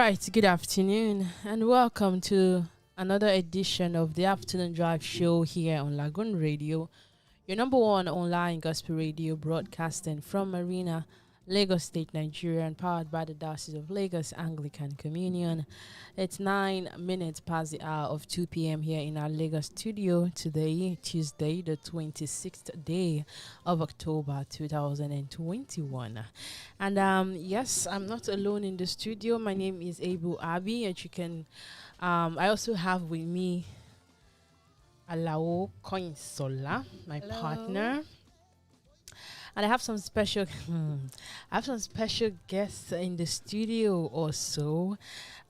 right, good afternoon, and welcome to another edition of the Afternoon Drive Show here on Lagoon Radio, your number one online gospel radio broadcasting from Marina, Lagos State, Nigeria, and powered by the Diocese of Lagos Anglican Communion. It's 9 minutes past the hour of 2 p.m. here in our Lagos studio today, Tuesday, the 26th day of October 2021. And yes, I'm not alone in the studio. My name is Abu Abi, and you can, I also have with me Alao Koinsola, my partner. And I have some special guests in the studio also.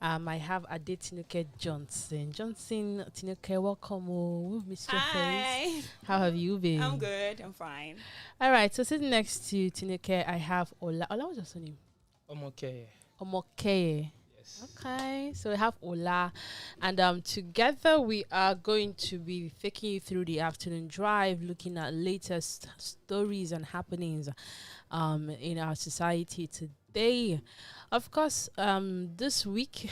I have Ade Tinuke Johnson. Tinuke, welcome. Mr. Face. How have you been? I'm good. I'm fine. All right. So sitting next to Tinuke, I have Ola. Ola, what's your name? Olumakaiye. Okay, so we have Ola, and together we are going to be taking you through the afternoon drive, looking at latest stories and happenings in our society today. Of course, this week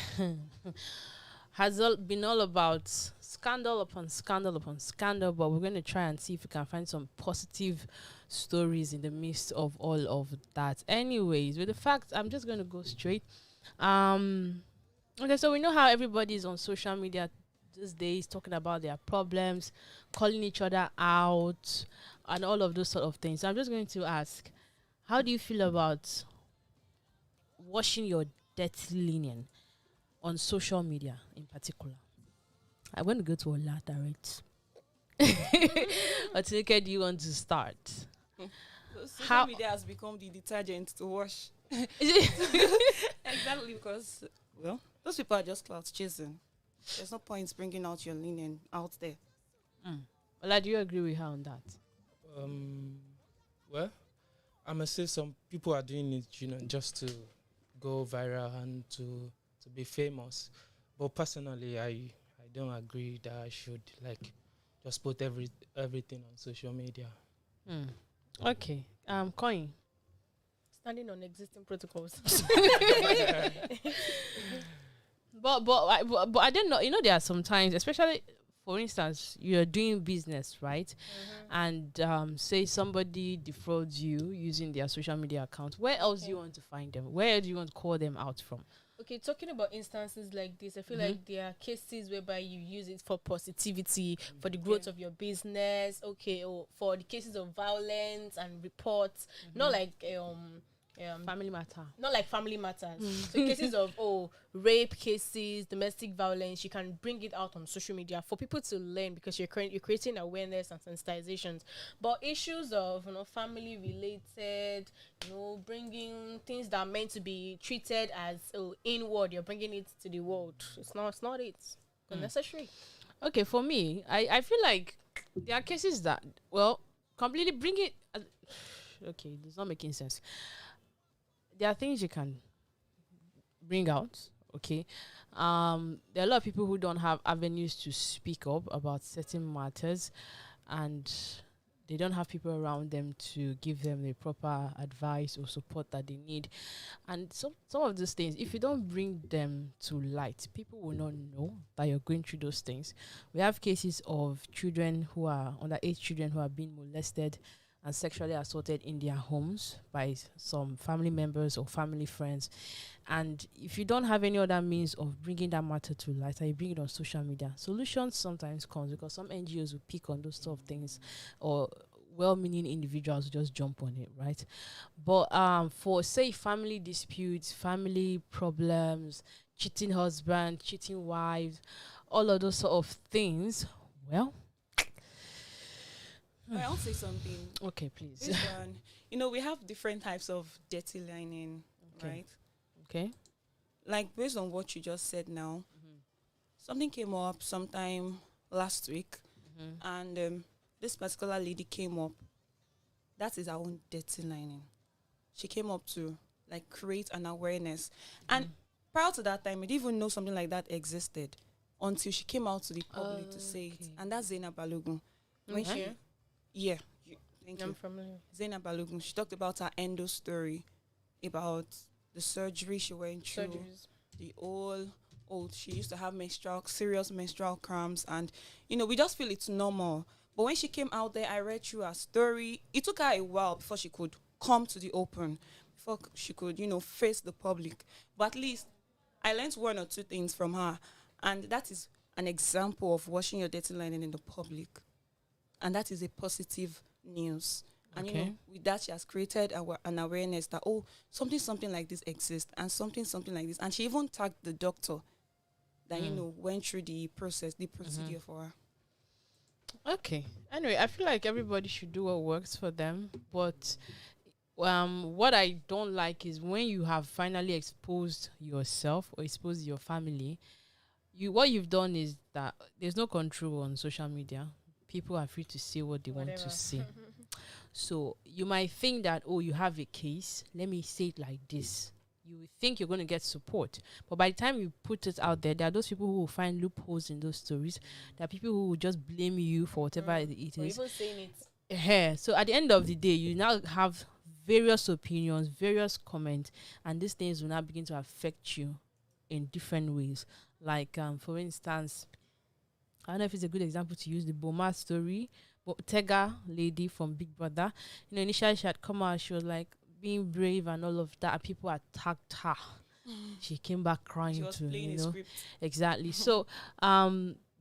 has been all about scandal upon scandal upon scandal, but we're going to try and see if we can find some positive stories in the midst of all of that. Anyways, with the fact, I'm just going to go straight. Okay, so we know how everybody is on social media these days talking about their problems, calling each other out, and all of those sort of things. So I'm just going to ask, how do you feel about washing your dirty linen on social media in particular? I'm going to go to Ola direct. Otinike, do you want to start? Social media has become the detergent to wash. Exactly, because, well, those people are just clout chasing. There's no point bringing out your linen out there. Ola, do you agree with her on that? Well, I must say some people are doing it, just to go viral and to be famous. But personally, I don't agree that I should just put everything on social media. Okay. Coin. Standing on existing protocols. but I don't know. There are some times, especially for instance, you're doing business, right? And say somebody defrauds you using their social media account. Where else do you want to find them? Where do you want to call them out from? Okay, talking about instances like this, I feel like there are cases whereby you use it for positivity, for the growth of your business, or for the cases of violence and reports, not like family matter. Not like family matters. So cases of rape cases, domestic violence, you can bring it out on social media for people to learn, because you're creating awareness and sensitizations. But issues of family related, bringing things that are meant to be treated as inward, you're bringing it to the world. It's not necessary. Okay, for me, I feel like there are cases that completely bring it. Okay, it's not making sense. There are things you can bring out, okay? There are a lot of people who don't have avenues to speak up about certain matters, and they don't have people around them to give them the proper advice or support that they need. And some of those things, if you don't bring them to light, people will not know that you're going through those things. We have cases of children who are underage children who are being molested and sexually assaulted in their homes by some family members or family friends. And if you don't have any other means of bringing that matter to light, and you bring it on social media, solutions sometimes comes because some NGOs will pick on those sort of things, or well-meaning individuals will just jump on it, right? But for, say, family disputes, family problems, cheating husband, cheating wives, all of those sort of things, well, I'll say something. Okay, please. This one, we have different types of dirty lining, right? Okay. Like, based on what you just said now, something came up sometime last week, and this particular lady came up. That is our own dirty lining. She came up to, create an awareness. And prior to that time, I didn't even know something like that existed until she came out to the public to say it. And that's Zainab Balogun. When she... Yeah, thank you. I'm familiar. Zainab Balogun, she talked about her endo story, about the surgery she went through. the whole, oh, she used to have serious menstrual cramps, and we just feel it's normal. But when she came out there, I read through her story. It took her a while before she could come to the open, before she could, face the public. But at least I learned one or two things from her, and that is an example of washing your dirty linen in the public, and that is a positive news. And with that, she has created an awareness that something like this exists, and something like this. And she even tagged the doctor that went through the procedure for her. Okay. Anyway, I feel like everybody should do what works for them, but what I don't like is when you have finally exposed yourself or exposed your family, what you've done is that there's no control on social media. People are free to say what they want to say. So you might think that, you have a case, let me say it like this. You think you're going to get support. But by the time you put it out there are those people who will find loopholes in those stories. There are people who will just blame you for whatever it is. Or even saying it. Yeah. So at the end of the day, you now have various opinions, various comments, and these things will now begin to affect you in different ways. Like, for instance, I don't know if it's a good example to use the Boma story, but Tega lady from Big Brother, initially she had come out, she was like being brave and all of that, and people attacked her. She came back crying. She was playing a script. Exactly. So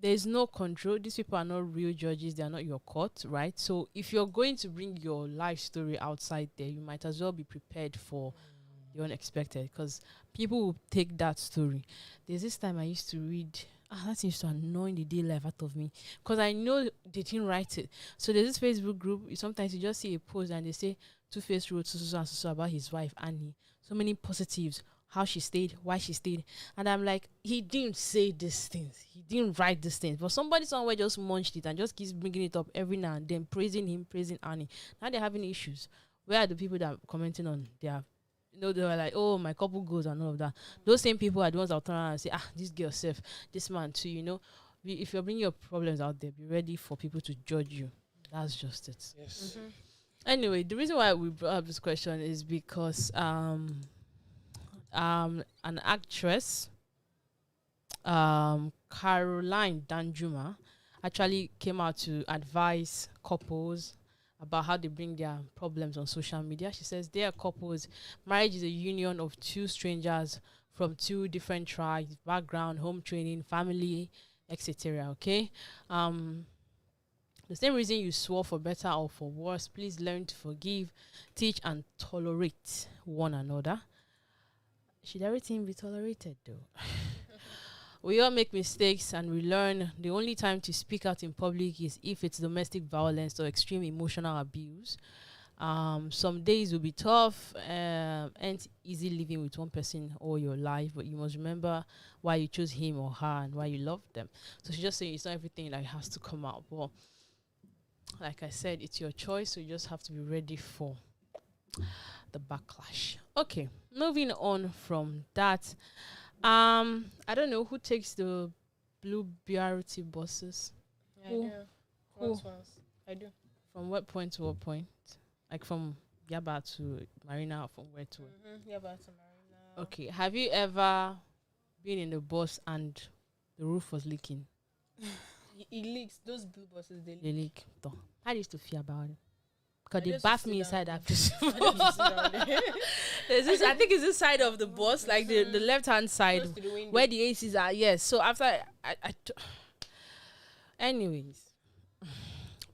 there's no control. These people are not real judges. They are not your court, right? So if you're going to bring your life story outside there, you might as well be prepared for the unexpected, because people will take that story. There's this time I used to read, that used to annoy the day life out of me, because I know they didn't write it. So there's this Facebook group, sometimes you just see a post and they say Two-Face wrote so about his wife Annie, so many positives, how she stayed, why she stayed, and I'm like, he didn't say these things, he didn't write these things, but somebody somewhere just munched it and just keeps bringing it up every now and then, praising him, praising Annie. Now they're having issues. Where are the people that are commenting on their, they were like, oh, my couple goes and all of that. Those same people are the ones that will turn around and say, this girl self, this man too, if you're bringing your problems out there, be ready for people to judge you. That's just it. Yes. Mm-hmm. Anyway, the reason why we brought up this question is because an actress, Caroline Danjuma, actually came out to advise couples about how they bring their problems on social media. She says they are couples. Marriage is a union of two strangers from two different tribes, background, home training, family, etc. Okay? The same reason you swore for better or for worse, please learn to forgive, teach, and tolerate one another. Should everything be tolerated, though? We all make mistakes and we learn. The only time to speak out in public is if it's domestic violence or extreme emotional abuse. Some days will be tough and easy living with one person all your life, but you must remember why you chose him or her and why you love them. So she's just saying it's not everything that has to come out. But like I said, it's your choice, so you just have to be ready for the backlash. Okay, moving on from that. I don't know who takes the blue BRT buses. I Who? do. Once. I do. From what point to what point? Like from Yaba to Marina, or from where to where? Mm-hmm. Yaba to Marina. Okay. Have you ever been in the bus and the roof was leaking? It leaks. Those blue buses, they They leak. leak. Though. How used to feel about it? Because I they just bath sit me down inside there. after. I just sit down there. There's this, I think it's this side of the bus, like the left hand side Close to the window. where the ACs are. Yes. So after anyways,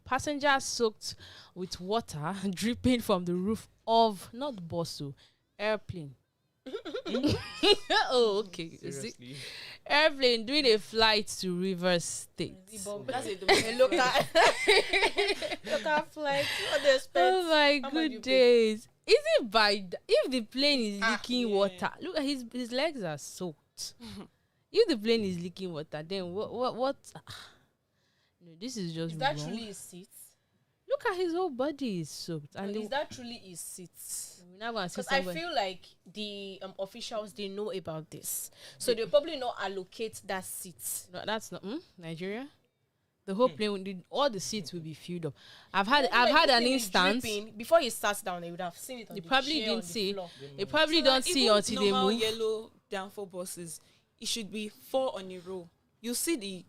passengers soaked with water dripping from the roof of not bus, airplane. Oh, okay. Is it Seriously. airplane doing a flight to Rivers State? That's a local flight. What they expect? Oh my How much you good pay? days! Is it if the plane is leaking yeah. water? Look at his legs are soaked. If the plane is leaking water, then what? No, this is just Is that wrong. truly his seat? Look at his whole body is soaked, and Is that truly his seat? we're not gonna see Because I somebody. feel like the officials, they know about this, so they'll probably not allocate that seat. No, that's not Nigeria. The whole plane, all the seats will be filled up. I've had an instance. Before he sat down, they would have seen it on They the probably chair, didn't on the see. floor. They probably So, don't like, see even until they normal move. yellow down 4 buses, it should be 4 on a row. You see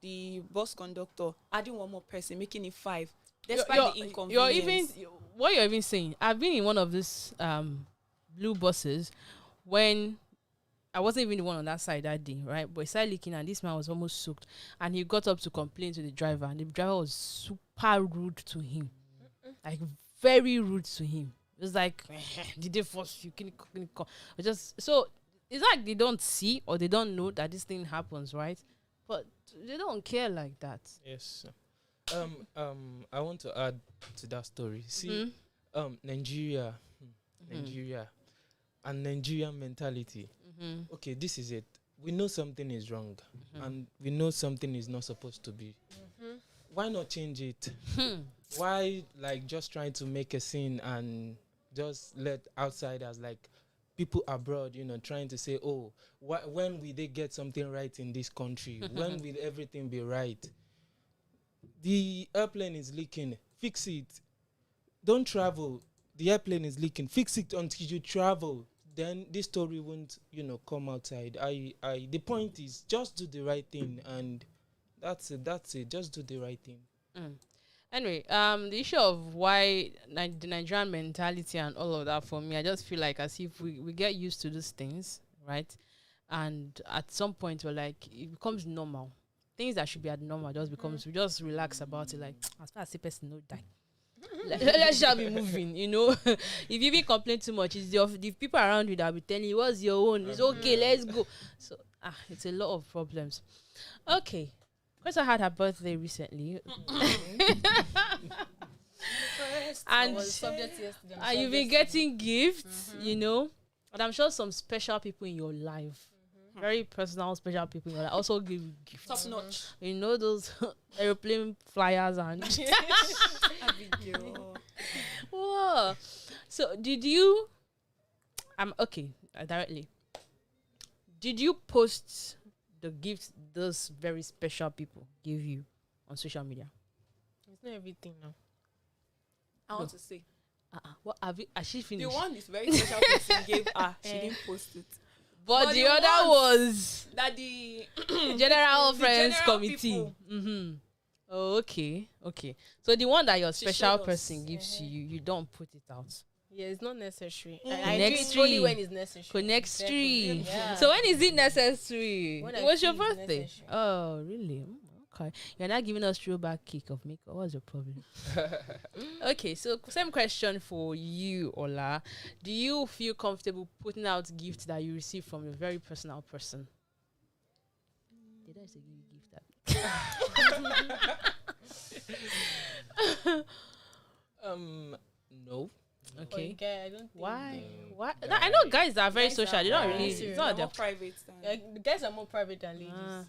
the bus conductor adding one more person, making it 5. Despite the inconvenience. What you're even saying. I've been in one of these blue buses when I wasn't even the one on that side that day, right? But it started leaking and this man was almost soaked. And he got up to complain to the driver. And the driver was super rude to him. Like, very rude to him. It was like, did they force you? Can you come? So, it's like they don't see or they don't know that this thing happens, right? But they don't care like that. Yes. I want to add to that story. See, Nigeria, and Nigerian mentality. Okay, this is it. We know something is wrong, and we know something is not supposed to be. Why not change it? Why, like, just trying to make a scene and just let outsiders, like people abroad, trying to say, oh, when will they get something right in this country? When will everything be right? The airplane is leaking. Fix it. Don't travel. The airplane is leaking. Fix it until you travel. Then this story won't, come outside. The point is just do the right thing, and that's it. Just do the right thing. Anyway, the issue of why the Nigerian mentality and all of that, for me, I just feel like as if we get used to these things, right? And at some point we're like, it becomes normal. Things that should be abnormal just becomes, we just relax about it, like, as far as the person no die. Let's just be moving, If you even complain too much, it's the people around you that will be telling you, what's your own? It's okay, let's go. So, it's a lot of problems. Okay. Crystal had her birthday recently. And you've been getting gifts, And I'm sure some special people in your life, very personal, special people in your life, also give you gifts. Top notch. Those aeroplane flyers and. Whoa. So, did you? Directly. Did you post the gifts those very special people give you on social media? It's not everything now. I want to say. What have you? Has she finished? The one this very special person gave her, she didn't post it. But the other was that the General Friends general Committee. Oh, okay. So the one that your special person gives to you, you don't put it out. Yeah, it's not necessary. I do it only when it's necessary. Connextree. Yeah. So when is it necessary? When I What's your feel it's birthday? necessary. Oh, really? Okay. You're not giving us throwback cake of makeup. What's your problem? Okay, so same question for you, Ola. Do you feel comfortable putting out gifts that you receive from a very personal person? Did I say give you gift that? No. Okay. Guy, I don't think Why? Why? I know guys that are very Guys social. are They don't very really. serious. It's not They're their. more private than the guys are more private than ladies.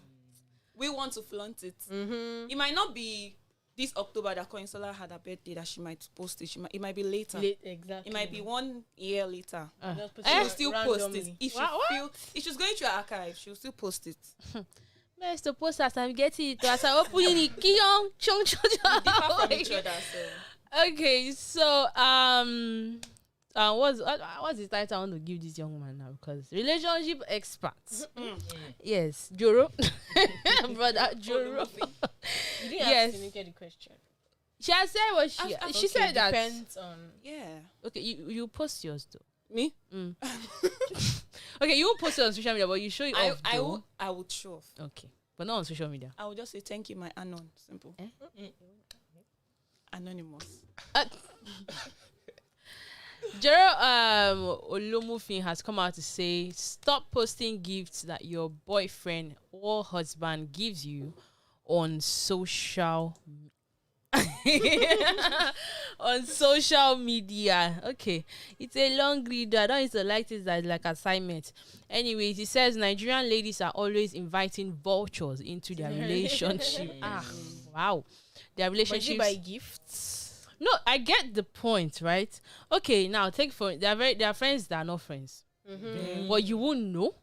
we want to flaunt it. It might not be this October that Koinsola had her birthday that she might post it. It might be later. Exactly. It might be 1 year later. Just put She'll it still post it. randomly. If she's going through her archive, she'll still post it. Let's suppose as I'm getting it, as I open it, Kiyon, chung. Differ from each other. So Okay, so what's the title I want to give this young man now? Because relationship experts. Yes, Joro, brother Joro. You didn't Yes. ask Tinike the question. She has said what she said that. Depends on. yeah. Okay, you post yours though. Me? Okay, you won't post it on social media, but you show it off. Though. I would show off. Okay, but not on social media. I would just say thank you, my Anon. Simple. Anonymous. Gerald Olumufin has come out to say stop posting gifts that your boyfriend or husband gives you on social media. Okay, it's a long read. I don't need to like this as like assignment. Anyways, he says Nigerian ladies are always inviting vultures into their relationship. Wow, their relationships. But you buy gifts. No, I get the point, right? Okay, now take for they are friends that are not friends, but you won't know.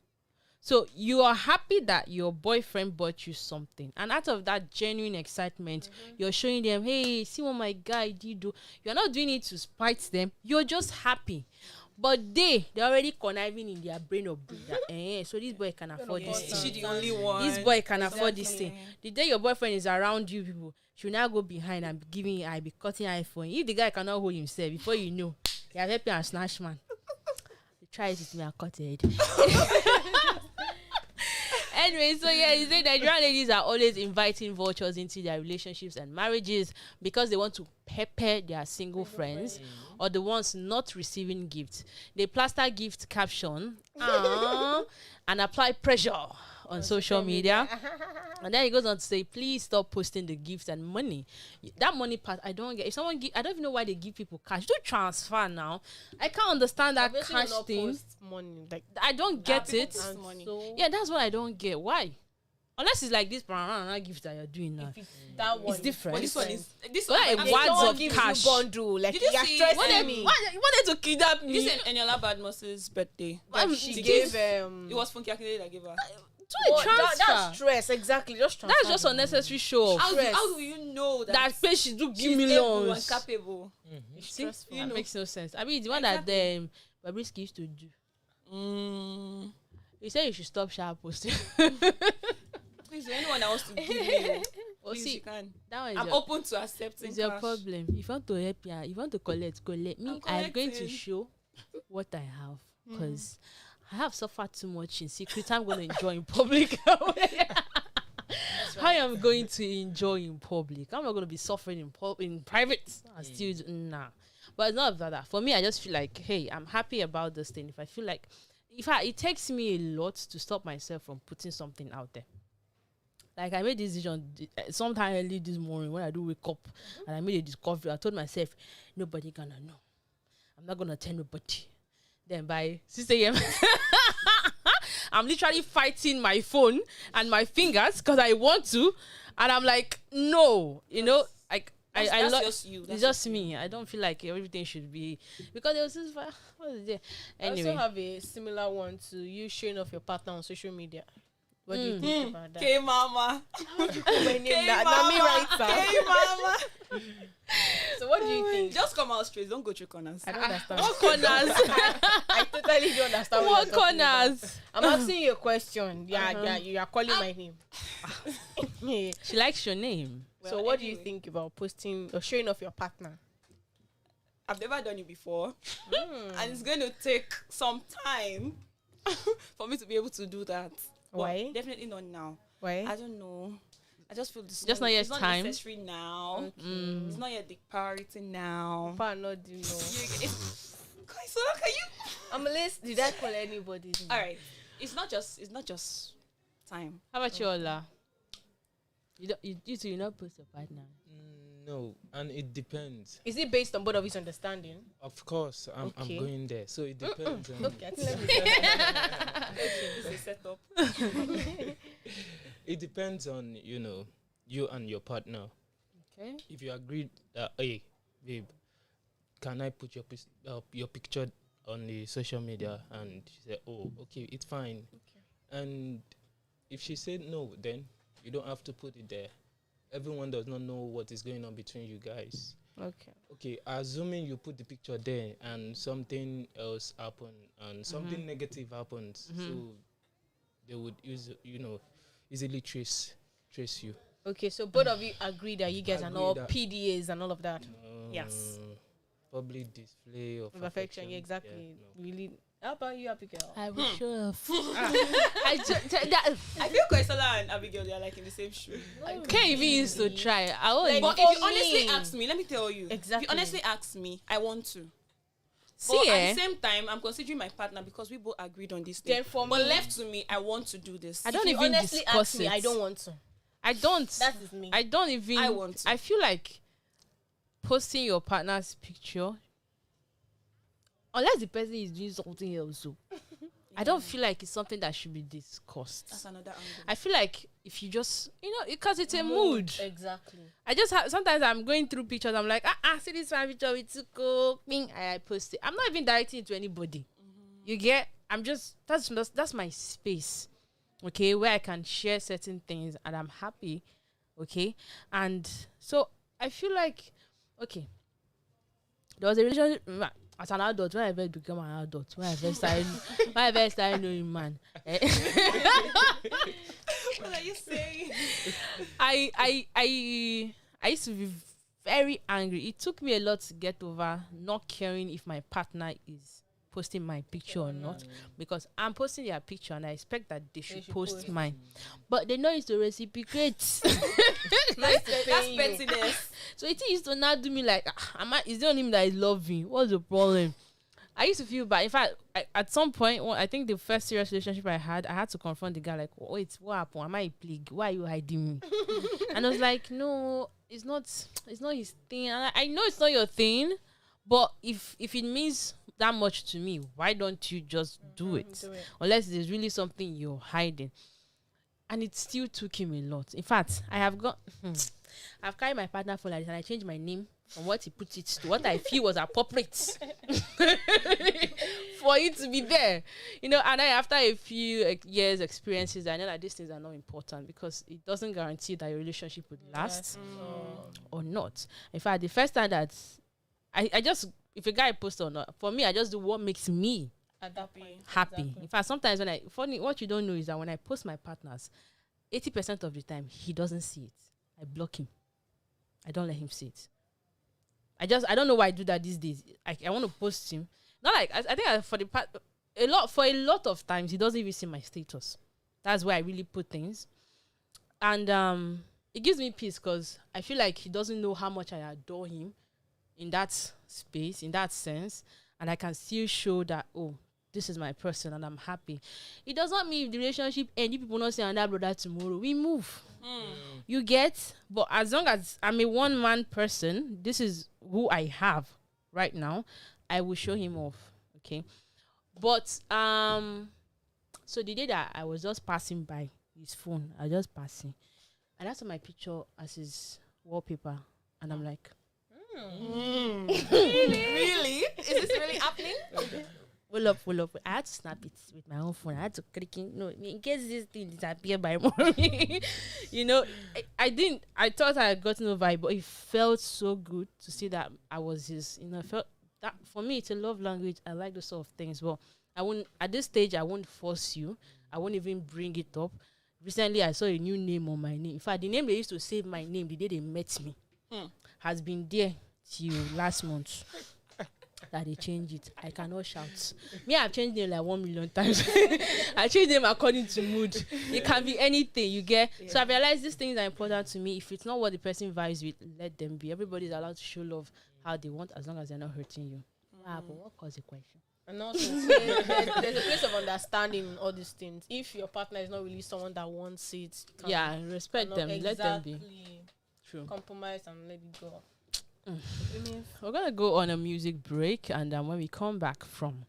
So you are happy that your boyfriend bought you something, and out of that genuine excitement, you're showing them, "Hey, see what my guy did do." You're not doing it to spite them. You're just happy. But they're already conniving in their brain of that. So this boy can afford this Is she thing. the only one? This boy can afford this Exactly. thing. The day your boyfriend is around you, people should now go behind and be giving I be cutting iPhone. If the guy cannot hold himself, before you know, you are helping a snatch man. You try it with me and cut it. Anyway, so yeah, he said Nigerian ladies are always inviting vultures into their relationships and marriages because they want to pepper their single friends or the ones not receiving gifts. They plaster gift caption and apply pressure on social media. And then he goes on to say, please stop posting the gifts and money. That money part, I don't get. If someone I don't even know why they give people cash. Do transfer now. I can't understand that Obviously cash not thing. post money. Like I don't get people it. post money. so Yeah, that's what I don't get. Why? Unless it's like this gift that you're doing now. if it's that one, It's different. But this one is this Well, one. it I was- mean, Wads someone of gives cash. you bundle. Like Did you you're see- stressing What me. You wanted to kidnap me. Did you see Eniola Badmus's birthday? Why She Did gave It was Funke Akindele that gave her. do a transfer. That's stress. Exactly. Just transfer. That's just unnecessary show off. How do you know That space she do she's give able and millions. capable? It's See, stressful. that makes no sense. I mean, the one Exactly. that Bobrisky used to do. He said you should stop sharp posting. Please, anyone that wants to give me, Well, please, see, you can. that one is I'm your, open to accepting it's your cash. problem. If you want to help you, if you want to collect. Me, I'm going to collecting. show what I have because I have suffered too much in secret. I'm going to enjoy in public. I am going to enjoy in public. I'm not going to be suffering in private. I still nah. But it's not about that. For me, I just feel like, hey, I'm happy about this thing. If I feel like, it takes me a lot to stop myself from putting something out there. Like I made this decision sometime early this morning when I do wake up and I made a discovery. I told myself, nobody gonna know. I'm not gonna tell nobody. Then by 6 a.m. I'm literally fighting my phone and my fingers because I want to, and I'm like, no, like That's love. just you. It's That's just me. I don't feel like everything should be because there was this. What is it? I Anyway, also have a similar one to you showing off your partner on social media. What do you think about that? K Mama. My name K that Mama. me right K Mama. So what do you think? Just come out straight. Don't go through corners. I don't understand. what corners? I totally don't understand What you're talking about. corners? I'm asking you a question. Yeah, you are calling my name. Yeah. She likes your name. So Well, what do you anyway. think about posting or showing off your partner? I've never done it before, and it's going to take some time for me to be able to do that. But Why? definitely not now. Why? I don't know. I just feel this. Just not yet it's not time. necessary now. Mm. It's not yet the priority now. But not do know. So can you? I'm a list. Did I call anybody? All right. It's not just time. How about you, Ola? You two, you not post your partner. No, and it depends. Is it based on both of his understanding? Of course, I'm Okay. going there. So it depends. Okay, It's a setup. It depends on you and your partner. Okay. If you agree that, hey, babe, can I put your picture on the social media? And she said, oh, okay, it's fine. Okay. And if she said no, then you don't have to put it there. Everyone does not know what is going on between you guys. Okay. Okay, assuming you put the picture there and something else happened and something negative happens, so they would easily trace you. Okay, so both of you agree that you guys are Agree all that- PDAs and all of that. Yes. Public display of Of affection, yeah, exactly. Yeah, no. Really. How about you, Abigail? I will show off. I feel Koisola and Abigail, they are like in the same shoe. Can't even used to try. I Like, won't. But For if you me. honestly ask me, let me tell you. If Exactly. you honestly ask me, I want to. See, But at the same time, I'm considering my partner because we both agreed on this thing. Then for But me, left to me, I want to do this. I don't if you even honestly discuss ask me, it. I don't want to. I don't. That is me. I don't even. I want to. I feel like posting your partner's picture, unless the person is doing something else. So I don't feel like it's something that should be discussed. That's another angle. I feel like if you just, because it's a mood. Exactly. I just sometimes I'm going through pictures. I'm like, see this one picture with Tuko. I post it. I'm not even directing it to anybody. You get? I'm just that's my space, okay, where I can share certain things and I'm happy, okay. And so I feel like, okay, there was a relationship. as an adult, when I first become an adult, when I first started knowing man. What are you saying? I used to be very angry. It took me a lot to get over not caring if my partner is posting my picture or not, because I'm posting their picture and I expect that they should post mine. But they know it's to reciprocate. That's pettiness. So it used to not do me like, is there only me that is loving? What's the problem? I used to feel bad. In fact, at some point, I think the first serious relationship I had to confront the guy like, wait, what happened? Am I a plague? Why are you hiding me? And I was like, no, it's not his thing. And I know it's not your thing, but if it means that much to me, why don't you just do it? Unless there's really something you're hiding. And it still took him a lot. In fact, I've carried my partner for like this, and I changed my name from what he put it to what I feel was appropriate for it to be there. And then after a few years experiences, I know that these things are not important, because it doesn't guarantee that your relationship would last or not. In fact, the first time that I just, if a guy posts or not, for me, I just do what makes me at that point happy. Exactly. In fact, sometimes what you don't know is that when I post my partners, 80% of the time he doesn't see it. I block him. I don't let him see it. I don't know why I do that these days. I want to post him. Not like I think for a lot of times he doesn't even see my status. That's where I really put things, and it gives me peace, because I feel like he doesn't know how much I adore him in that space, in that sense, and I can still show that, oh, this is my person and I'm happy. It does not mean if the relationship ends, you people not say another brother tomorrow. We move. You get? But as long as I'm a one-man person, this is who I have right now, I will show him off. Okay? But so the day that I was just passing by his phone, I was just passing, and I saw my picture as his wallpaper, and I'm like, Really? Is this really happening? Pull up. I had to snap it with my own phone. I had to click in. No, in case this thing disappear by morning. I thought I had gotten over it, but it felt so good to see that I was his. I felt that for me, it's a love language. I like those sort of things. But at this stage, I won't force you. I won't even bring it up. Recently, I saw a new name on my name. In fact, the name they used to save my name the day they met me has been there till last month. That they change it. I cannot shout. Me, I've changed them like 1 million times. I change them according to mood. It can be anything, you get. Yeah. So I realized these things are important to me. If it's not what the person vibes with, let them be. Everybody's allowed to show love how they want, as long as they're not hurting you. But what caused the question? And also, there's a place of understanding in all these things. If your partner is not really someone that wants it, respect them. Exactly. Let them be. True. Compromise and let it go. We're gonna go on a music break, and when we come back from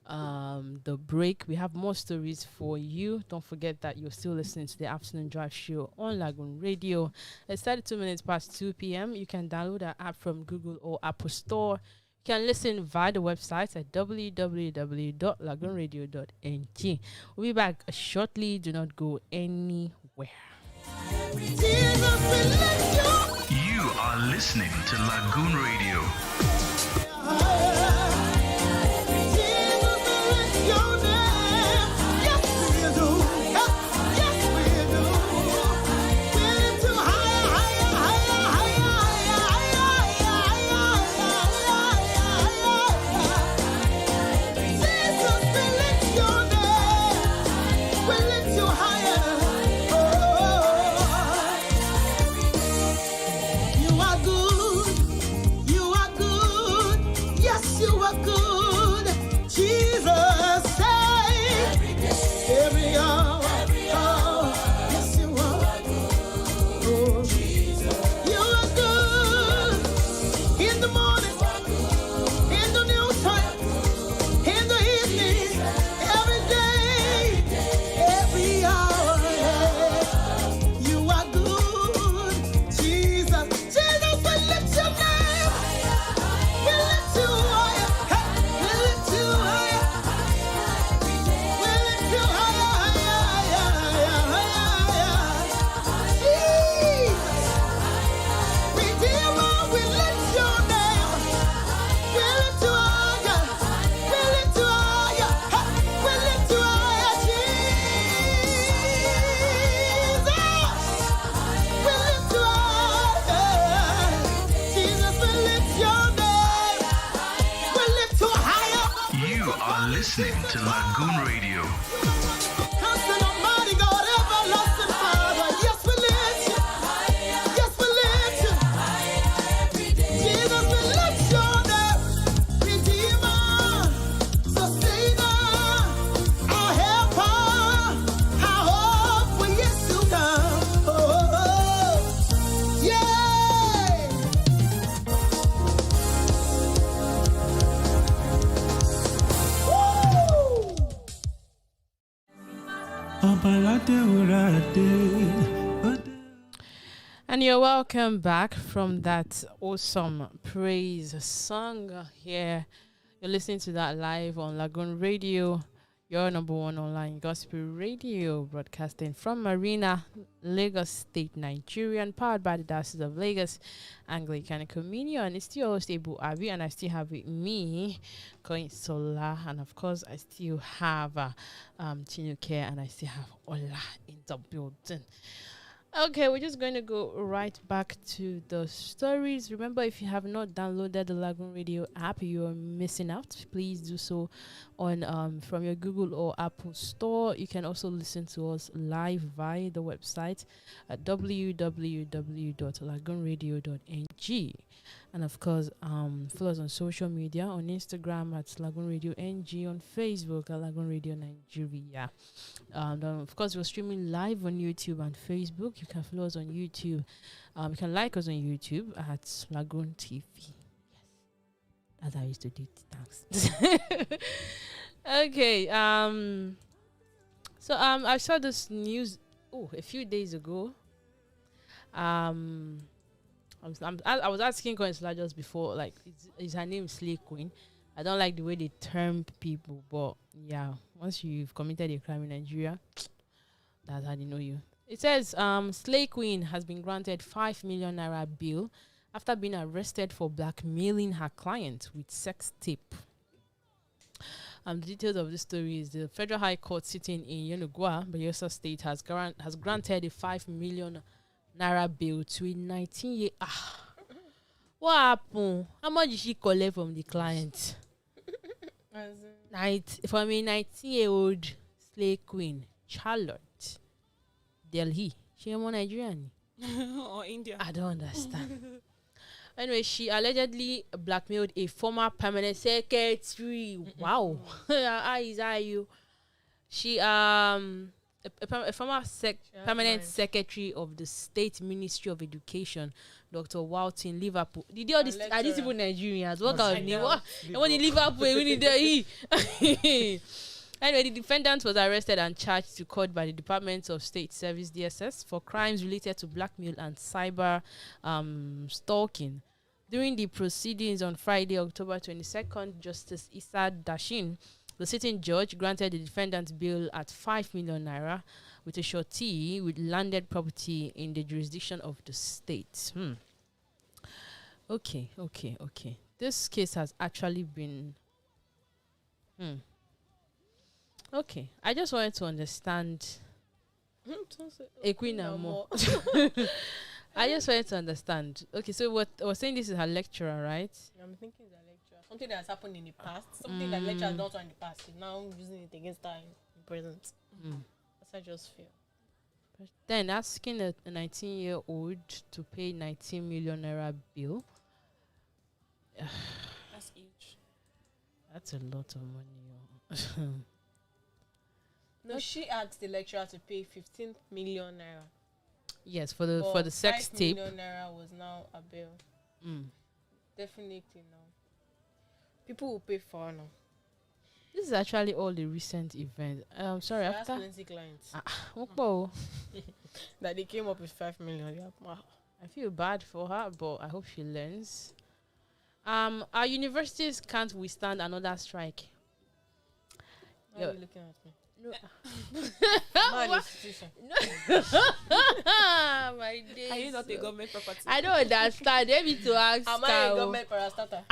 the break, we have more stories for you. Don't forget that you're still listening to the Afternoon Drive Show on Lagoon Radio. It's 32 minutes past 2 p.m. You can download our app from Google or Apple Store. You can listen via the website at www.LagoonRadio.Ng. We'll be back shortly. Do not go anywhere. You are listening to Lagoon Radio. You are good. listening to Lagoon Radio. Constant Almighty God, everlasting Father. Yes, we lift you. Yes, we lift you. Jesus, we lift your name. Redeemer, sustainer, our helper, our hope for years to come. Oh, yeah. Woo! And you're welcome back from that awesome praise song here. You're listening to that live on Lagoon Radio, your number one online gospel radio, broadcasting from Marina, Lagos State, Nigeria, and powered by the Diocese of Lagos, Anglican Communion. It's still stable, Abby, and I still have with me, Coin Sola, and of course, I still have Chinuke, and I still have Ola in the building. Okay, we're just going to go right back to the stories. Remember, if you have not downloaded the Lagoon Radio app, you're missing out. Please do so on from your Google or Apple store. You can also listen to us live via the website at www.LagoonRadio.Ng. And of course, follow us on social media, on Instagram at LagoonRadio.Ng, on Facebook at Lagoon Radio Nigeria. And of course, we're streaming live on YouTube and Facebook. You can follow us on YouTube. You can like us on YouTube at LagoonTV. Yes, that's how I used to do it. Thanks. Okay. So I saw this news a few days ago. I was asking Coinsula just before, like, is her name Slay Queen? I don't like the way they term people, but yeah, once you've committed a crime in Nigeria, that's how they know you. It says Slay Queen has been granted 5 million naira bail after being arrested for blackmailing her client with sex tape. The details of this story is the Federal High Court sitting in Yenagoa, Bayelsa State, has granted a 5 million naira bail to a 19-year. What happened? How much did she collect from the client? From a 19-year-old Slay Queen, Charlotte, Delhi. She is Nigerian Or India. I don't understand. Anyway, she allegedly blackmailed a former permanent secretary. Wow. How are you? She a former permanent secretary of the State Ministry of Education, Dr. Walton, Liverpool. Did you all this? Are these people Nigerians? What kind of name? What? And when in Liverpool, we need the Anyway, the defendant was arrested and charged to court by the Department of State Service (DSS) for crimes related to blackmail and cyber stalking. During the proceedings on Friday, October 22nd, Justice Issa Dashin, the sitting judge, granted the defendant bail at 5 million naira with a surety with landed property in the jurisdiction of the state. Okay. This case has actually been... Okay, I just wanted to understand... Equinamo. I just wanted to understand. Okay, so what I was saying, this is her lecturer, right? I'm thinking it's a lecture. Something that has happened in the past. Something that lecturer has not done in the past. She's now using it against her in present. That's I just feel. But then asking a 19-year-old to pay 19 million naira bill. That's huge. That's a lot of money. No, she asked the lecturer to pay 15 million naira. Yes, for the sex tape. 5 million naira was now a bill. Definitely now. People will pay for now. This is actually all the recent events. Sorry, She after has 20 clients that that they came up with 5 million. I feel bad for her, but I hope she learns. Our universities can't withstand another strike. Why are you looking at me? No. Man, institution. My days. Are you not a government property? I don't understand. They need to ask. Am I a government parastatal?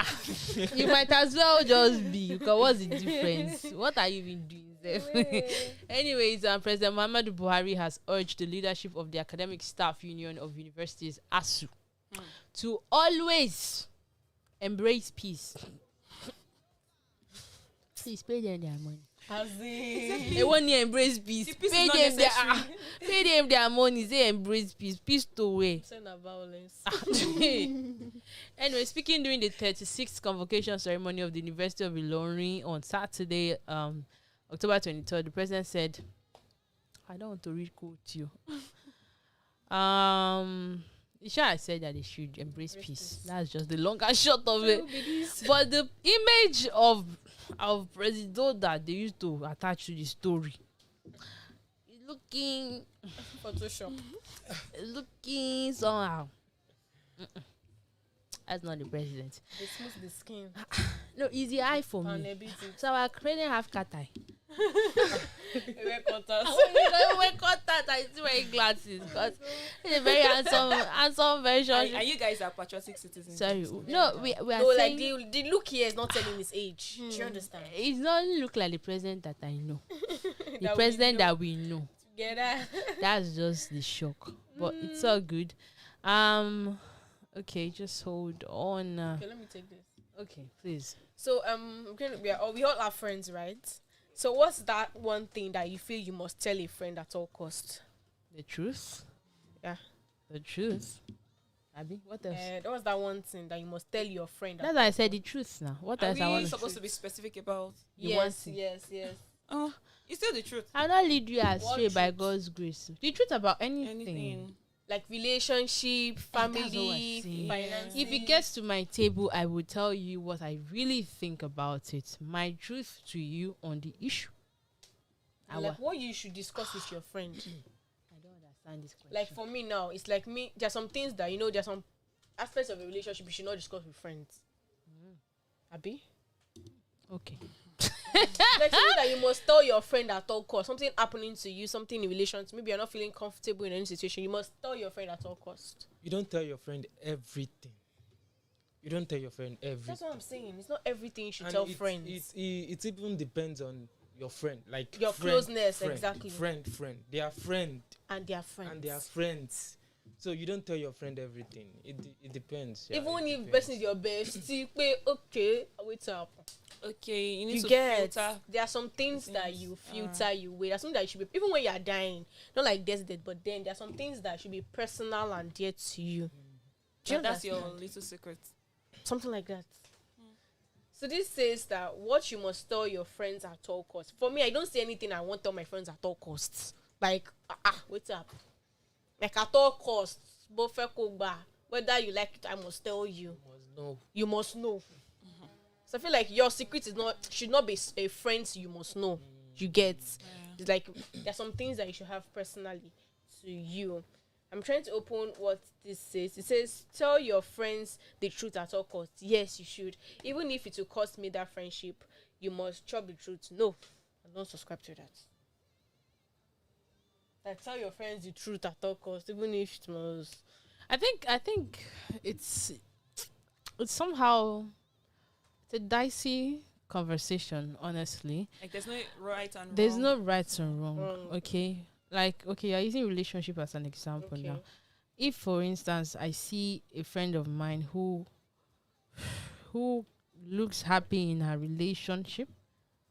You might as well just be. Because what's the difference? What are you even doing? Anyways, President Muhammadu Buhari has urged the leadership of the Academic Staff Union of Universities, ASU, to always embrace peace. Please pay them their money. As in, They want to embrace peace. The peace is Pay not them their necessary. pay them their money. They embrace peace. Peace to away. sign of violence. Anyway, speaking during the 36th convocation ceremony of the University of Ilorin on Saturday, October 23rd, the president said, "I don't want to read quote you." I said that they should embrace peace. That's just the long and short of it. But the image of President that they used to attach to the story is looking Photoshop. somehow. That's not the president. They smooth the skin. No, it's the eye for And me. a bit So our Ukrainian have cat eye. wear cutters. You don't wear contact. I still wearing glasses because it's a very handsome version. And you guys are patriotic citizens. Sorry, no, we are No, like saying the look here is not telling his age. Do you understand? it doesn't look like the president that I know. The That we president know. that we know. Together. That's just the shock. But it's all good. Okay, just hold on. Okay, let me take this. Okay, please. So we all are friends, right? So what's that one thing that you feel you must tell a friend at all costs? The truth. Yeah. The truth. Abby, what else? What's that one thing that you must tell your friend? That's why I said the truth now. What Are else I we want to supposed to be specific about? you want Yes, to- yes. Oh, it's still the truth. I'll not lead you astray What by truth? God's grace. The truth about anything. Anything. Like relationship, that's what I'm family, saying. finances. If it gets to my table, I will tell you what I really think about it. My truth to you on the issue. like what you should discuss with your friend. I don't understand this question. Like for me now, it's like me. There's some things that there's some aspects of a relationship you should not discuss with friends. Abi? Okay. Like something that you must tell your friend at all costs. Something happening to you, something in relations. Maybe you're not feeling comfortable in any situation. You must tell your friend at all costs. You don't tell your friend everything. You don't tell your friend everything. That's what I'm saying. It's not everything you should And tell it, friends. It even depends on your friend, like Your friend, closeness, friend, exactly. Friend. They are friend, And their friends. and they are friends. So you don't tell your friend everything. It depends. Yeah, Even it if depends. person is your bestie, okay, wait up. Okay, you need You to get filter. there are some things that you filter, you weigh. There's something that you should be, even when you are dying, not like death, but then there are some things that should be personal and dear to you. Do you And that's your understand? little secret. Something like that. So this says that what you must tell your friends at all costs. For me, I don't say anything I won't tell my friends at all costs. Like, wait up. Like at all costs, whether you like it, I must tell you. You must know. So I feel like your secret should not be a friend's you must know. You get. It's like there's some things that you should have personally to you. I'm trying to open what this says. It says, tell your friends the truth at all costs. Yes, you should. Even if it will cost me that friendship, you must chop the truth. No, I don't subscribe to that. Like, tell your friends the truth at all costs, even if it must. I think it's somehow it's a dicey conversation, honestly. Like there's no right and There's wrong. no right and wrong. Wrong. Okay. Like, okay, you're using relationship as an example Okay. now. If, for instance, I see a friend of mine who looks happy in her relationship,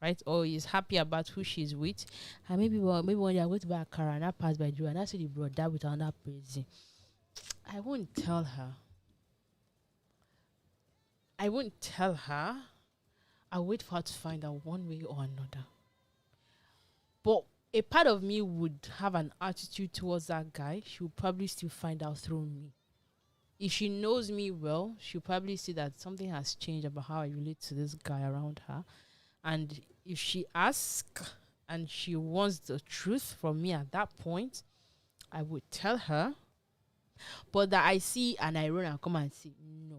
right, or is happy about who she's with, and maybe when they are going to buy a car and I pass by you and I see the brother with another person, I won't tell her. I'll wait for her to find out one way or another. But a part of me would have an attitude towards that guy. She will probably still find out through me. If she knows me well, she'll probably see that something has changed about how I relate to this guy around her. And if she asks and she wants the truth from me at that point, I would tell her. But that I see and I run and come and say, no.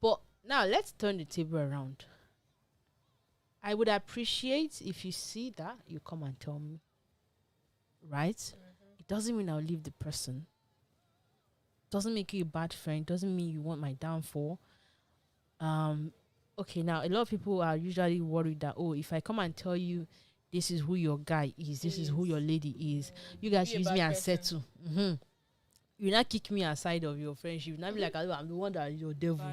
But now let's turn the table around. I would appreciate if you see that, you come and tell me. Right? It doesn't mean I'll leave the person. Doesn't make you a bad friend. Doesn't mean you want my downfall. Okay, now a lot of people are usually worried that, oh, if I come and tell you this is who your guy is, this is who your lady is, you guys Be a use bad me and person. settle. you not kick me aside of your friendship. Not be like, "Oh, I'm the one that you're devil."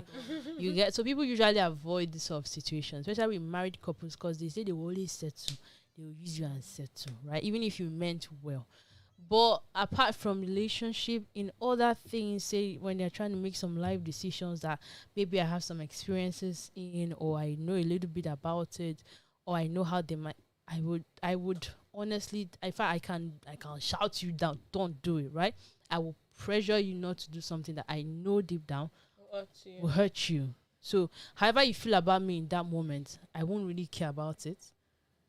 You get, so people usually avoid this sort of situations, especially with married couples, because they say they will always settle. They will use you and settle, right? Even if you meant well. But apart from relationship, in other things, say when they're trying to make some life decisions that maybe I have some experiences in, or I know a little bit about it, or I know how they might, I would honestly, if I can shout you down, don't do it, right? I will pressure you not to do something that I know deep down will hurt you. So however you feel about me in that moment, I won't really care about it.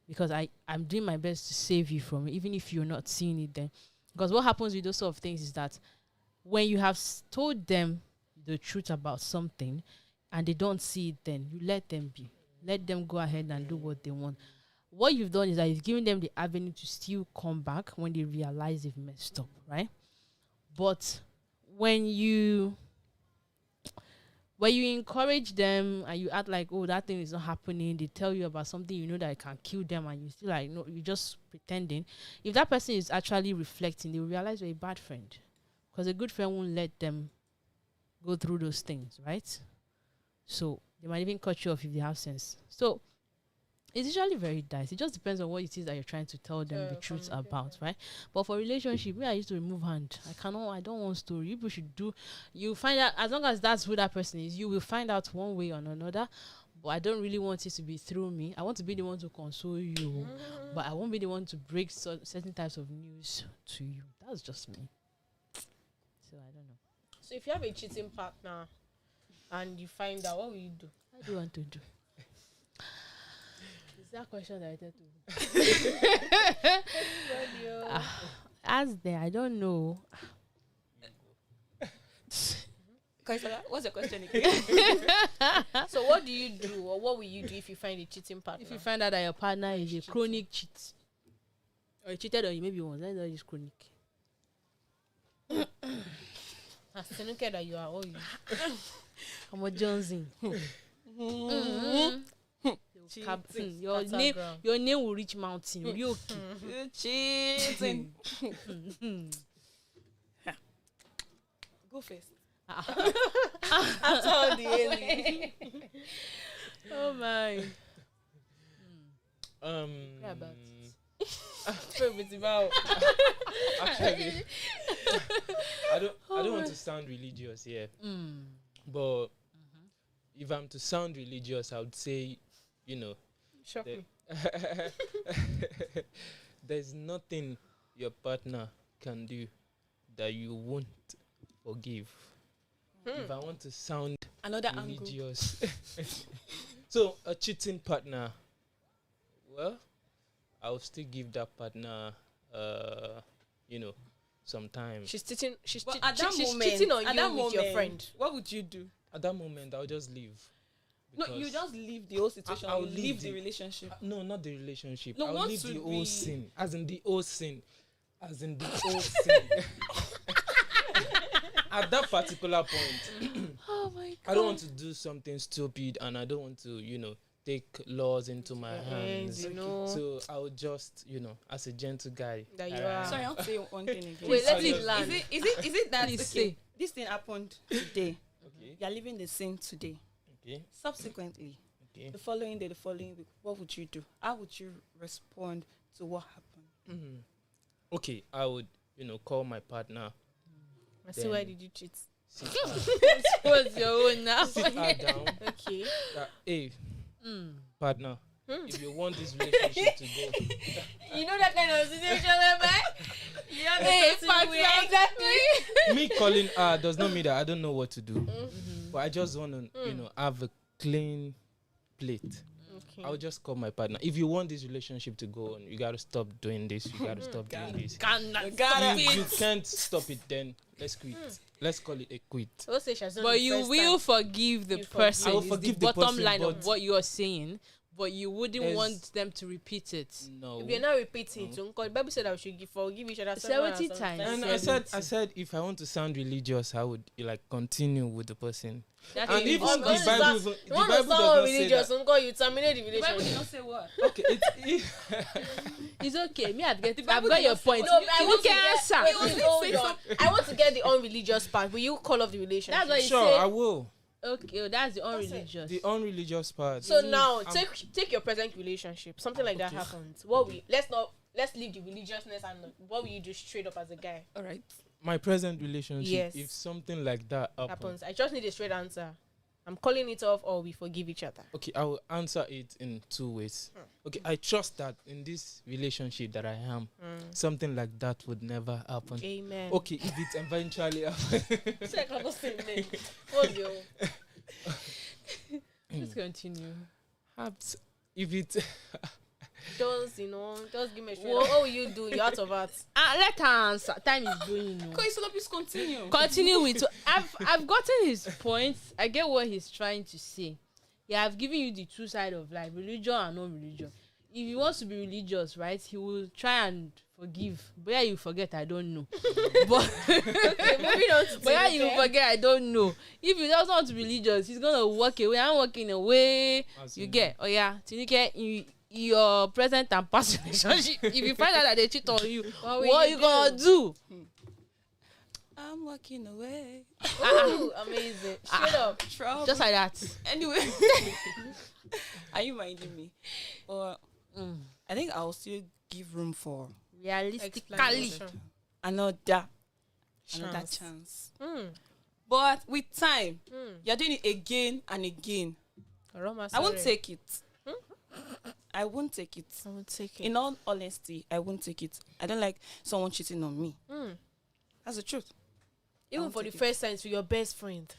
Because I'm doing my best to save you from it, even if you're not seeing it then. Because what happens with those sort of things is that when you have told them the truth about something and they don't see it, then you let them be. Let them go ahead and do what they want. What you've done is that you've given them the avenue to still come back when they realize they've messed up, right? But when you encourage them and you act like, oh, that thing is not happening, they tell you about something you know that can kill them, and you still like, no, you're just pretending. If that person is actually reflecting, they will realize you're a bad friend. Because a good friend won't let them go through those things, right? So they might even cut you off if they have sense. So it's usually very dicey. It just depends on what it is that you're trying to tell them the truth about, right? But for relationship, I used to remove hand. I don't want story. People should do. You find out, as long as that's who that person is, you will find out one way or another. But I don't really want it to be through me. I want to be the one to console you, but I won't be the one to break certain types of news to you. That's just me. So I don't know. So if you have a cheating partner and you find out, what will you do? What do you want to do? Is that question that I tell to as there, I don't know. What's the question again? So what do you do, or what will you do if you find a cheating partner? If you find out that your partner is a chronic cheat, or he cheated on you maybe once, that's not just chronic. I still care that you are all you. I'm a Johnson. Your name will reach mountain. Real Cheating. Go first. After all the ending. Oh my. Actually, I don't want to sound religious here, but if I'm to sound religious, I would say, there's nothing your partner can do that you won't forgive. If I want to sound another religious, so a cheating partner, well, I'll still give that partner, some time. She's cheating. She's But cheating on you with your friend. What would you do? At that moment, I'll just leave. No, you just leave the whole situation. I'll leave the relationship. No, not the relationship. No, I'll leave once the we- whole sin. As in the whole sin. At that particular point, Oh my God. I don't want to do something stupid, and I don't want to, take laws into my hands. So I'll just, as a gentle guy. That you are. Sorry, I want to say one thing again. Wait, let I'll it just- land. Is it that Please okay, say. this thing happened today? Okay. You're living the sin today. Okay. Subsequently, Okay. the following day, the following week, what would you do? How would you respond to what happened? Okay, I would, call my partner. I see, why did you cheat? Sit her, What's your own now? sit her down. Okay. That, hey, partner, if you want this relationship to go, You know that kind of situation whereby exactly. me calling her does not mean that I don't know what to do. But I just want to, have a clean plate. Okay. I'll just call my partner. If you want this relationship to go on, you gotta stop doing this. You gotta stop doing this. You can't stop it. Then let's quit. Let's call it a quit. Let's say she has done But the you first will time. forgive the You forgive. person. I will is forgive the the bottom person, line of but- what you are saying. but you wouldn't There's- want them to repeat it. No. If you're not repeating, so the Bible said that we should forgive each other 70 times. And I said, if I want to sound religious, I would like continue with the person. That And is even God. the Bible, You the want to Bible does sound not say religious, that. you terminate the The Bible did relationship. not say what. Okay, It's okay. Me, I've Bible got your does- point. No, You I want to can get. answer. Wait, hold on. I want to get the unreligious part. Will you call off the relationship? That's what you sure, say. I will. Okay, that's the unreligious. The unreligious part. So now, I'm- take your present relationship. Something like that Okay. happens. Let's leave the religiousness and what will you do straight up as a guy? All right. my present relationship, Yes. if something like that happens, I just need a straight answer. I'm calling it off, or we forgive each other. okay, I will answer it in two ways. Okay, I trust that in this relationship that I am, something like that would never happen. Amen. Okay, if it eventually happens, What's your Just continue. perhaps if it just give me a straight. What will you do? You're out of it. Let her answer. Time is going. Okay, so please continue. Continue with. I've gotten his point. I get what he's trying to say. Yeah, I've given you the two sides of life, religion and non-religion. If he wants to be religious, right, he will try and forgive. But yeah, you forget, I don't know. But Okay, moving on to but yeah, you forget, I don't know. If he doesn't want to be religious, he's gonna walk away. I'm walking away. As You in- get? Oh yeah, Tinike, in your present and past relationship, if you find out that they cheat on you, What will what you you gonna do? I'm walking away. Ooh, amazing. Straight up. Trouble. Just like that. Anyway, are you minding me? Or I think I'll still give room for Realistically. Explanation. another Chance. chance. Mm. But with time, you're doing it again and again. I won't take it. I won't take it. I won't take it. In all honesty, I won't take it. I don't like someone cheating on me. That's the truth. Even won't for the take it. first time to your best friend.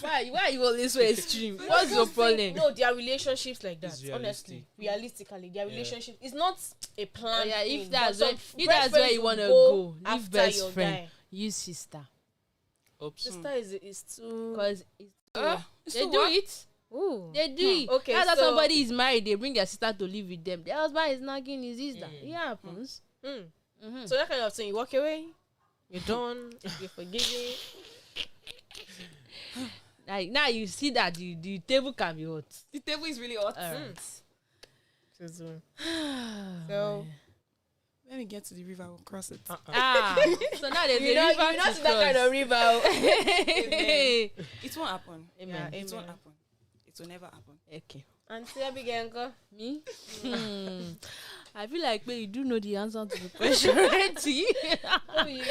Why are you always so extreme? What's your problem? No, there are relationships like that. It's Honestly, realistic. realistically, their relationship is not a plan. Oh, yeah, if thing, that's but where some if best that's where friends you will wanna go, leave after best your friend. guy. Use sister. Oops. Sister is too. Because they So do what? it. Ooh. They do it. Okay, That's how so- somebody is married. They bring their sister to live with them. Their husband is nagging his sister. It happens. So that kind of thing, you walk away, you're done, you're forgiven. Like now you see that the table can be hot. The table is really hot. Alright. So When we get to the river, we'll cross it. So now there's you a know, river you're not to in that kind of cross. river. It won't happen. Amen. It Amen. won't happen. It will never happen. Okay. Auntie Abigail, Me? I feel like you do know the answer to the question already. what will you do?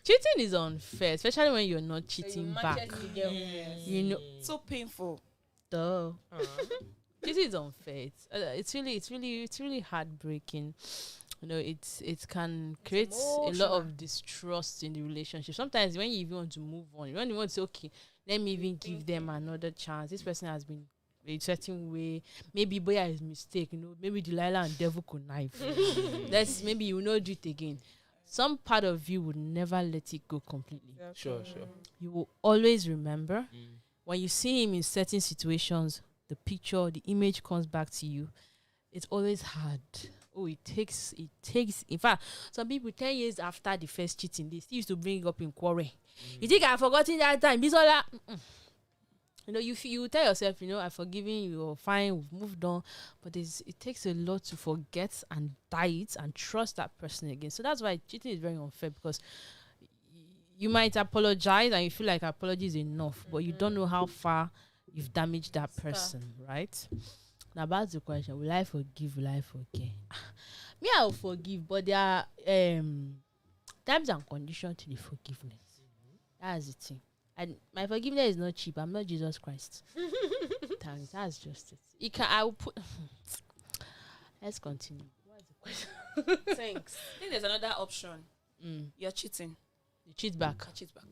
Cheating is unfair, especially when you're not So you cheating match back. it to the girl. You know, So painful. duh. Cheating is unfair. It's really heartbreaking. You know, it can create a lot emotional. of distrust in the relationship. Sometimes when you even want to move on, when you want to say, okay, let me even give them another chance. This person has been a certain way. Maybe boy is mistake. You know, maybe Delilah and devil connive. Maybe you will not do it again. Some part of you would never let it go completely. Sure. You will always remember when you see him in certain situations, the picture, the image comes back to you. It's always hard. Oh, it takes. In fact, some people 10 years after the first cheating, they still used to bring it up in quarrel. You think I've forgotten that time? Bisola. You know, you tell yourself, you know, I've forgiven you, you're fine, we've moved on. But it takes a lot to forget and die it and trust that person again. So that's why cheating is very unfair, because you might apologize and you feel like apology is enough, but you don't know how far you've damaged that person, right? Now about the question, will I forgive, will I forget? Me, I'll forgive, but there are times and conditions to the forgiveness. That's the thing. And my forgiveness is not cheap. I'm not Jesus Christ. Thanks. That's just it. I will put. Let's continue. What's the question? Thanks. I think there's another option. You're cheating. You cheat back. I cheat back.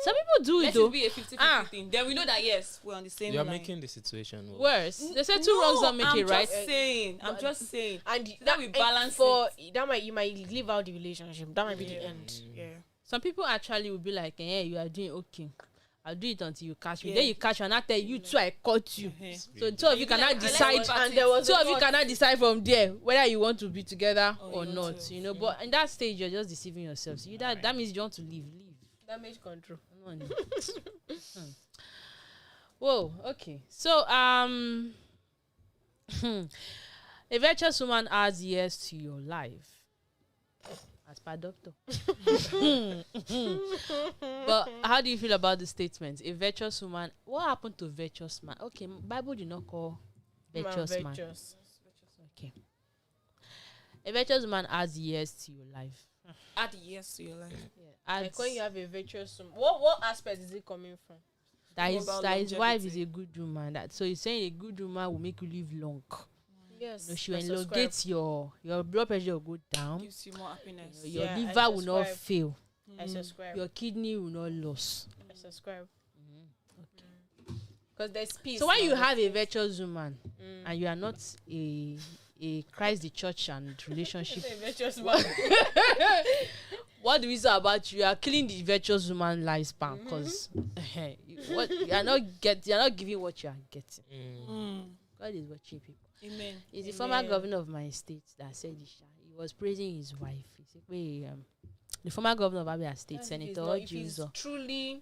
Some people do it Let though. it be a 50-50 thing. Then we know that yes, we're on the same You're line. making the situation Worse. worse. They say two wrongs don't make it right. I'm just saying. And That we balance for that you might leave out the relationship. That might be the end. Yeah. Some people actually will be like, "Yeah, you are doing okay," I'll do it until you catch me. Yeah. Then you catch me and I tell you too, I caught you. So two of you cannot like, decide. I like And there was Two a of you cut. cannot decide from there whether you want to be together Or or you want not. to. You know, but in that stage you're just deceiving yourself. So that means you want to leave. Damage control. No, no. Whoa, okay. So a virtuous woman adds years to your life. As per doctor. But how do you feel about the statement? A virtuous woman. What happened to virtuous man? Okay, Bible did not call virtuous man. Virtuous. Okay. A virtuous woman adds years to your life. Add years to your life. Yeah, Like when you have a virtuous woman. What aspect is it coming from? that his about wife is longevity. a good woman. That so you're saying a good woman will make you live long. Yes. No, she will I subscribe. elongate your blood pressure will go down. Gives you more happiness. Your Yeah, I liver will not subscribe. fail. I subscribe. Your kidney will not lose. I subscribe. Because there's peace. So when now, you there's have a peace. virtuous woman and you are not a Christ the church and relationship, A virtuous woman. what do we say about you? You are killing the virtuous woman lifespan because you're not giving what you are getting. God is watching people. Amen. It's the former governor of my state that said this. He was praising his wife. He said, the former governor of Abia State, If Senator he's Juzo. truly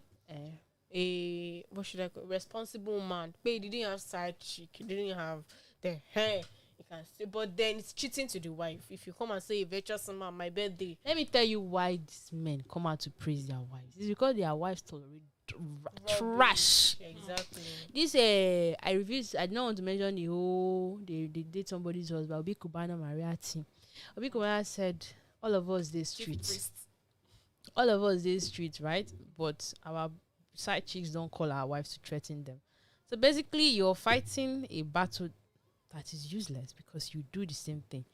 a what should I call responsible man, but he didn't have side chick, he didn't have the hair. You can say, but then it's cheating to the wife. If you come and say a virtuous man on my birthday, Let me tell you why these men come out to praise their wives. It's because their wives tolerate trash. exactly. This I refuse. I don't want to mention the whole they date somebody's husband. Obi Kubana Maria team. Obi Kubana said, "All of us this street, all of us this street, right? But our side chicks don't call our wives to threaten them. So basically, you're fighting a battle that is useless because you do the same thing.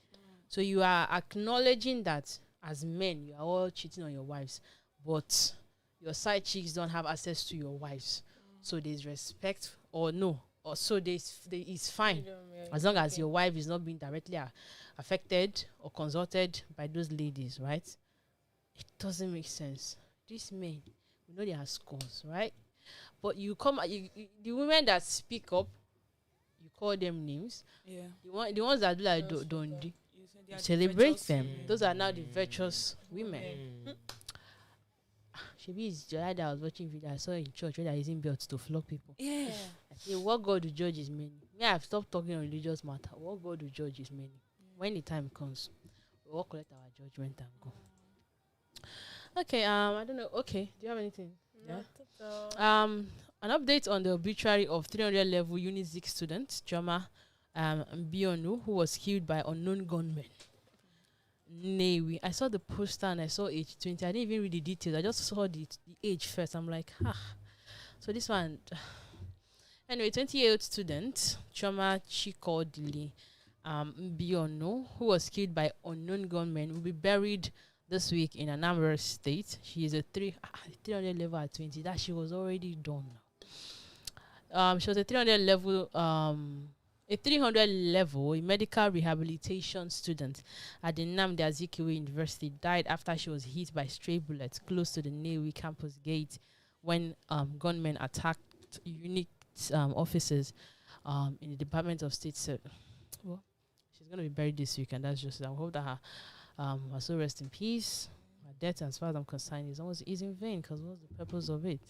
So you are acknowledging that as men, you are all cheating on your wives, but your side chicks don't have access to your wives. So there's respect or no, or so it's fine as long as your wife is not being directly affected or consulted by those ladies, right? It doesn't make sense. These men, we know they are scores, right? But you come, the women that speak up, you call them names. Yeah. The ones that do like don't do. You said they You are the celebrate virtuous them. women. Those are now the virtuous women. Shebi is Joy that I was watching video I saw in church where they're using belts to flog people. Yeah. I say, what God will judge is many. Me, I've stopped talking on religious matter. What God will judge is many. When the time comes, we all collect our judgment and go. Okay, I don't know. Okay, do you have anything? An update on the obituary of 300 level Unizik student, Joma Bionu, who was killed by unknown gunmen. I saw the poster and I saw age 20. I didn't even read the details. I just saw the age first. I'm like, So this one. Anyway, 20-year-old student, Choma Chikodili Bionu, who was killed by unknown gunmen, will be buried this week in Anambra State. She is a 300 level at 20. That she was already done. She was a 300 level a medical rehabilitation student at the Nnamdi Azikiwe University died after she was hit by stray bullets close to the Nnewi campus gate when gunmen attacked unit officers in the Department of State. Well, she's going to be buried this week, and that's just it. I hope that her soul rest in peace. Her death, as far as I'm concerned, is in vain, because what's the purpose of it?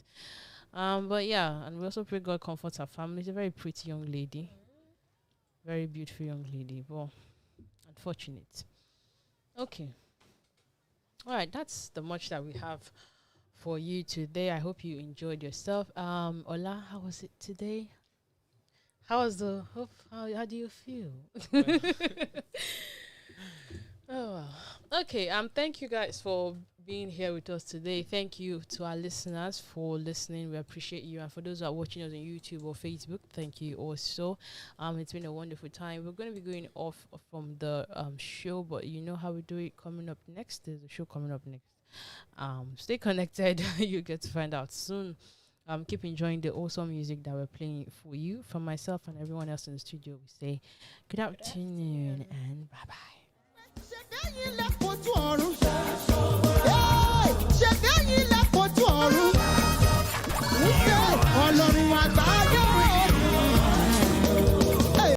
But yeah, and we also pray God comforts her family. She's a very pretty young lady. Very beautiful young lady. Well, unfortunate. Okay. All right, that's the much that we have for you today. I hope you enjoyed yourself. Ola, how was it today? How do you feel? Oh, wow. Okay. Thank you guys for being here with us today. Thank you to our listeners for listening. We appreciate you. And for those who are watching us on YouTube or Facebook, thank you also. It's been a wonderful time. We're going to be going off from the show, but you know how we do it. Coming up next, there's a show coming up next. Stay connected. You get to find out soon. Keep enjoying the awesome music that we're playing for you. From myself and everyone else in the studio, we say good afternoon and bye-bye.